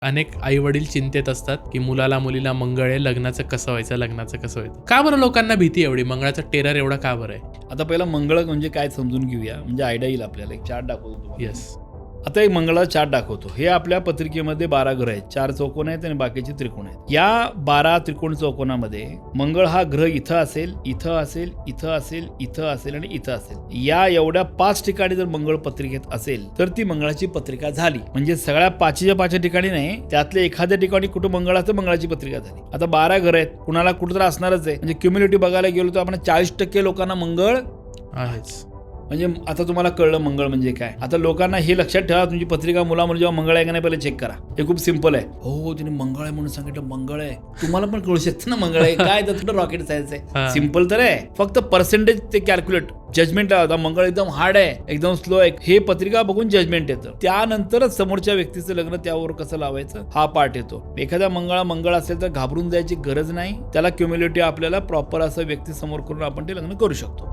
अनेक आई वडील चिंतेत असतात की मुलाला मुलीला मंगळ आहे, लग्नाचं कसं व्हायचं. का बरं लोकांना भीती एवढी, मंगळाचा टेरर एवढा का बरं आहे? आता पहिला मंगळ म्हणजे काय समजून घेऊया, म्हणजे आयडिया येईल आपल्याला. एक चार्ट दाखवतो तुम्हाला. येस. आता एक मंगळाचा चार्ट दाखवतो. हे आपल्या पत्रिकेमध्ये 12 ग्रह आहेत, 4 चौकोन आहेत आणि बाकीचे त्रिकोण आहेत. या 12 त्रिकोण चौकोनामध्ये मंगळ हा ग्रह इथं असेल, इथं असेल, इथं असेल, इथं असेल आणि इथं असेल. या एवढ्या 5 ठिकाणी जर मंगळ पत्रिकेत असेल तर ती मंगळाची पत्रिका झाली. म्हणजे सगळ्या 5च्या ठिकाणी नाही, त्यातल्या एखाद्या ठिकाणी कुठं मंगळ असतं, मंगळाची पत्रिका झाली. आता 12 ग्रह आहेत, कुणाला कुठं तर असणारच आहे. म्हणजे क्युम्युलेटिव्ह बघायला गेलो तर आपण 40% लोकांना मंगळ आहेच. म्हणजे आता तुम्हाला कळलं मंगळ म्हणजे काय. आता लोकांना हे लक्षात ठेवा, तुमची पत्रिका मुला जेव्हा मंगळ आहे का नाही पहिले चेक करा. हे खूप सिंपल आहे. हो तिने मंगळ आहे म्हणून सांगितलं, मंगळ आहे, तुम्हाला पण कळू शकतं ना मंगळ आहे काय. तर थोडं रॉकेट सायन्स आहे, सिंपल तर आहे. फक्त पर्सेंटेज ते कॅल्क्युलेट, जजमेंट आहे. मंगळ एकदम हार्ड आहे, एकदम स्लो आहे, हे पत्रिका बघून जजमेंट येतं. त्यानंतरच समोरच्या व्यक्तीचं लग्न त्यावर कसं लावायचं हा पार्ट येतो. एखाद्या मंगळ असेल तर घाबरून जायची गरज नाही. त्याला क्युम्युलेटिव्ह आपल्याला प्रॉपर असं व्यक्ती समोर करून आपण ते लग्न करू शकतो.